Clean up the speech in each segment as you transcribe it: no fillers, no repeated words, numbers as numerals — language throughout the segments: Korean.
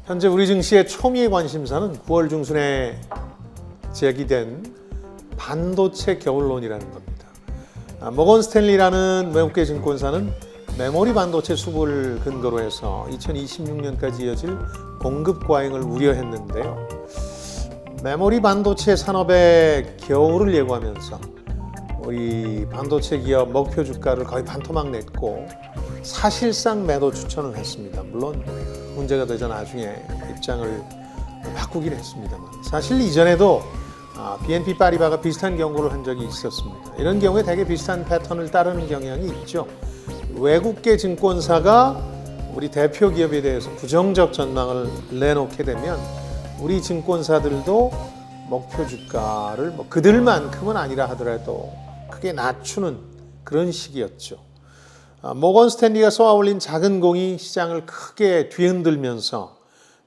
현재 우리 증시의 초미의 관심사는 9월 중순에 제기된 반도체 겨울론이라는 겁니다. 모건 스탠리라는 외국계 증권사는 메모리 반도체 수급을 근거로 해서 2026년까지 이어질 공급 과잉을 우려했는데요. 메모리 반도체 산업의 겨울을 예고하면서 우리 반도체 기업 목표 주가를 거의 반토막 냈고 사실상 매도 추천을 했습니다. 물론 문제가 되자 나중에 입장을 바꾸긴 했습니다만, 사실 이전에도 BNP 파리바가 비슷한 경고를 한 적이 있었습니다. 이런 경우에 대개 비슷한 패턴을 따르는 경향이 있죠. 외국계 증권사가 우리 대표 기업에 대해서 부정적 전망을 내놓게 되면 우리 증권사들도 목표 주가를 그들만큼은 아니라 하더라도 크게 낮추는 그런 시기였죠. 모건 스탠리가 쏘아올린 작은 공이 시장을 크게 뒤흔들면서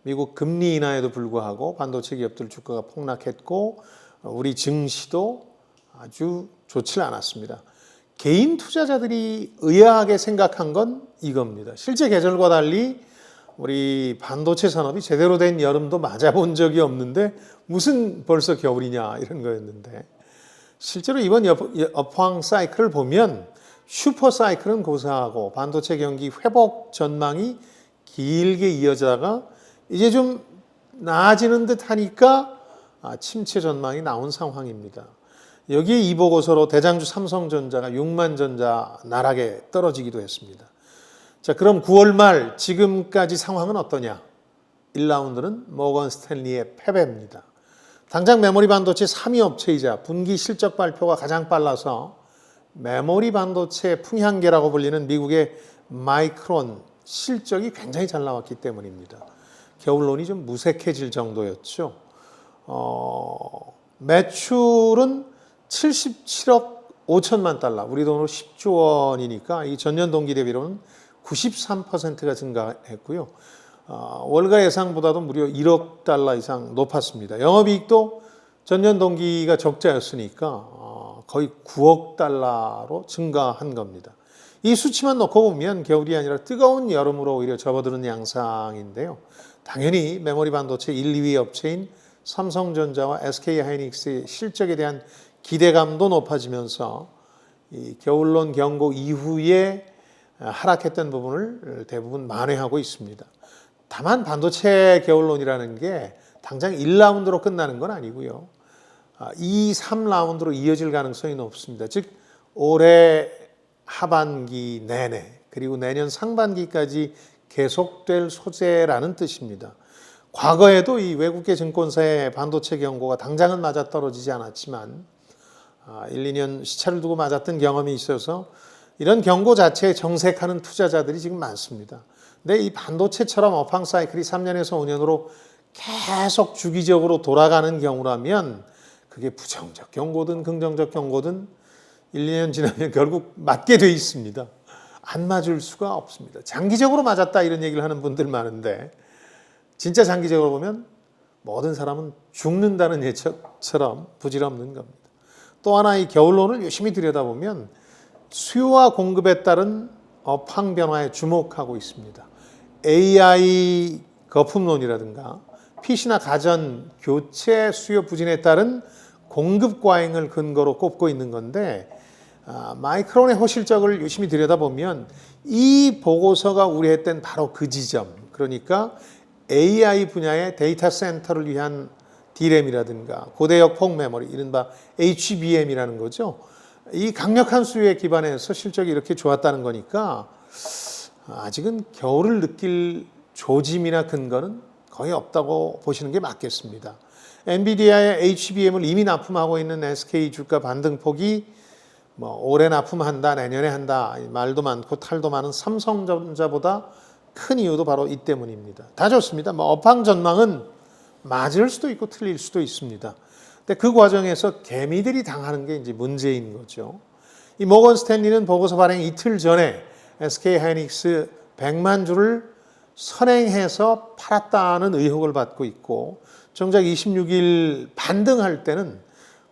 미국 금리 인하에도 불구하고 반도체 기업들 주가가 폭락했고 우리 증시도 아주 좋지 않았습니다. 개인 투자자들이 의아하게 생각한 건 이겁니다. 실제 계절과 달리 우리 반도체 산업이 제대로 된 여름도 맞아본 적이 없는데 무슨 벌써 겨울이냐 이런 거였는데, 실제로 이번 업황 사이클을 보면 슈퍼 사이클은 고사하고 반도체 경기 회복 전망이 길게 이어지다가 이제 좀 나아지는 듯 하니까 침체 전망이 나온 상황입니다. 여기에 이 보고서로 대장주 삼성전자가 6만 전자 나락에 떨어지기도 했습니다. 자, 그럼 9월 말 지금까지 상황은 어떠냐? 1라운드는 모건 스탠리의 패배입니다. 당장 메모리 반도체 3위 업체이자 분기 실적 발표가 가장 빨라서 메모리 반도체 풍향계라고 불리는 미국의 마이크론 실적이 굉장히 잘 나왔기 때문입니다. 겨울론이 좀 무색해질 정도였죠. 매출은 77억 5천만 달러, 우리 돈으로 10조 원이니까 이 전년 동기 대비로는 93%가 증가했고요. 월가 예상보다도 무려 1억 달러 이상 높았습니다. 영업이익도 전년 동기가 적자였으니까 거의 9억 달러로 증가한 겁니다. 이 수치만 놓고 보면 겨울이 아니라 뜨거운 여름으로 오히려 접어드는 양상인데요. 당연히 메모리 반도체 1, 2위 업체인 삼성전자와 SK하이닉스의 실적에 대한 기대감도 높아지면서 이 겨울론 경고 이후에 하락했던 부분을 대부분 만회하고 있습니다. 다만 반도체 겨울론이라는 게 당장 1라운드로 끝나는 건 아니고요. 2, 3라운드로 이어질 가능성이 높습니다. 즉 올해 하반기 내내 그리고 내년 상반기까지 계속될 소재라는 뜻입니다. 과거에도 이 외국계 증권사의 반도체 경고가 당장은 맞아떨어지지 않았지만 1, 2년 시차를 두고 맞았던 경험이 있어서 이런 경고 자체에 정색하는 투자자들이 지금 많습니다. 근데 이 반도체처럼 업황 사이클이 3년에서 5년으로 계속 주기적으로 돌아가는 경우라면 그게 부정적 경고든 긍정적 경고든 1, 2년 지나면 결국 맞게 돼 있습니다. 안 맞을 수가 없습니다. 장기적으로 맞았다 이런 얘기를 하는 분들 많은데 진짜 장기적으로 보면 모든 사람은 죽는다는 예처럼 부질없는 겁니다. 또 하나 이 겨울론을 유심히 들여다보면 수요와 공급에 따른 업황 변화에 주목하고 있습니다. AI 거품론이라든가 PC나 가전 교체 수요 부진에 따른 공급 과잉을 근거로 꼽고 있는 건데, 마이크론의 호실적을 유심히 들여다보면 이 보고서가 우려했던 바로 그 지점, 그러니까 AI 분야의 데이터 센터를 위한 D램이라든가 고대역 폭 메모리, 이른바 HBM이라는 거죠. 이 강력한 수요에 기반해서 실적이 이렇게 좋았다는 거니까 아직은 겨울을 느낄 조짐이나 근거는 거의 없다고 보시는 게 맞겠습니다. 엔비디아의 HBM을 이미 납품하고 있는 SK 주가 반등폭이 올해 납품한다, 내년에 한다 말도 많고 탈도 많은 삼성전자보다 큰 이유도 바로 이 때문입니다. 다 좋습니다. 업황 전망은 맞을 수도 있고 틀릴 수도 있습니다. 근데 그 과정에서 개미들이 당하는 게 이제 문제인 거죠. 이 모건 스탠리는 보고서 발행 이틀 전에 SK하이닉스 100만 주를 선행해서 팔았다는 의혹을 받고 있고, 정작 26일 반등할 때는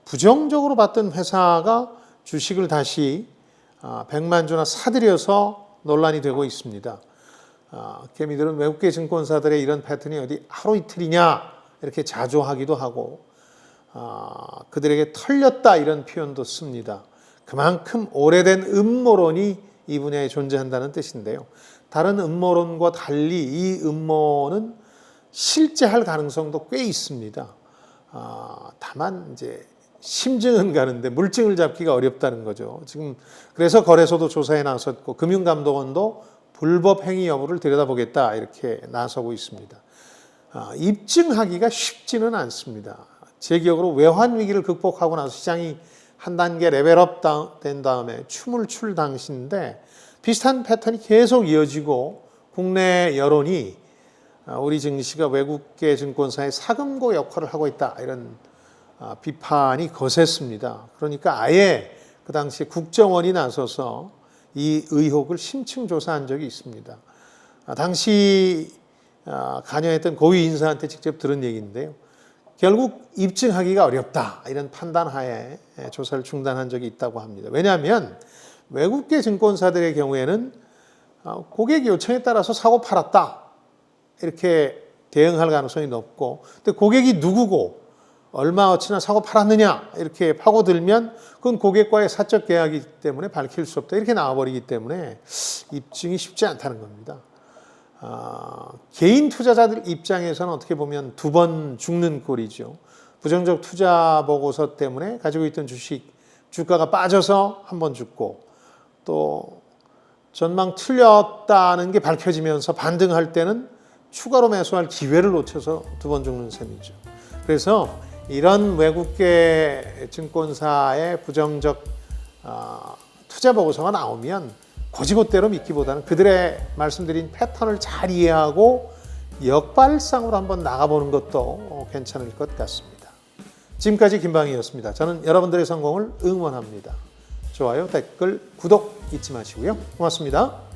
부정적으로 봤던 회사가 주식을 다시 100만 주나 사들여서 논란이 되고 있습니다. 개미들은 외국계 증권사들의 이런 패턴이 어디 하루 이틀이냐 이렇게 자조하기도 하고 그들에게 털렸다 이런 표현도 씁니다. 그만큼 오래된 음모론이 이 분야에 존재한다는 뜻인데요. 다른 음모론과 달리 이 음모는 실제 할 가능성도 꽤 있습니다. 다만 이제 심증은 가는데 물증을 잡기가 어렵다는 거죠. 지금 그래서 거래소도 조사에 나섰고 금융감독원도 불법 행위 여부를 들여다보겠다 이렇게 나서고 있습니다. 입증하기가 쉽지는 않습니다. 제 기억으로 외환 위기를 극복하고 나서 시장이 한 단계 레벨업 된 다음에 춤을 출 당시인데 비슷한 패턴이 계속 이어지고 국내 여론이 우리 증시가 외국계 증권사의 사금고 역할을 하고 있다 이런 비판이 거셌습니다. 그러니까 아예 그 당시에 국정원이 나서서 이 의혹을 심층 조사한 적이 있습니다. 당시 관여했던 고위 인사한테 직접 들은 얘기인데요. 결국 입증하기가 어렵다 이런 판단하에 조사를 중단한 적이 있다고 합니다. 왜냐하면 외국계 증권사들의 경우에는 고객 요청에 따라서 사고 팔았다 이렇게 대응할 가능성이 높고, 근데 고객이 누구고 얼마어치나 사고 팔았느냐 이렇게 파고들면 그건 고객과의 사적 계약이기 때문에 밝힐 수 없다 이렇게 나와버리기 때문에 입증이 쉽지 않다는 겁니다. 개인 투자자들 입장에서는 어떻게 보면 두 번 죽는 꼴이죠. 부정적 투자 보고서 때문에 가지고 있던 주식 주가가 빠져서 한 번 죽고, 또 전망 틀렸다는 게 밝혀지면서 반등할 때는 추가로 매수할 기회를 놓쳐서 두 번 죽는 셈이죠. 그래서 이런 외국계 증권사의 부정적 투자 보고서가 나오면 고지고대로 믿기보다는 그들의 말씀드린 패턴을 잘 이해하고 역발상으로 한번 나가보는 것도 괜찮을 것 같습니다. 지금까지 김방희였습니다. 저는 여러분들의 성공을 응원합니다. 좋아요, 댓글, 구독 잊지 마시고요. 고맙습니다.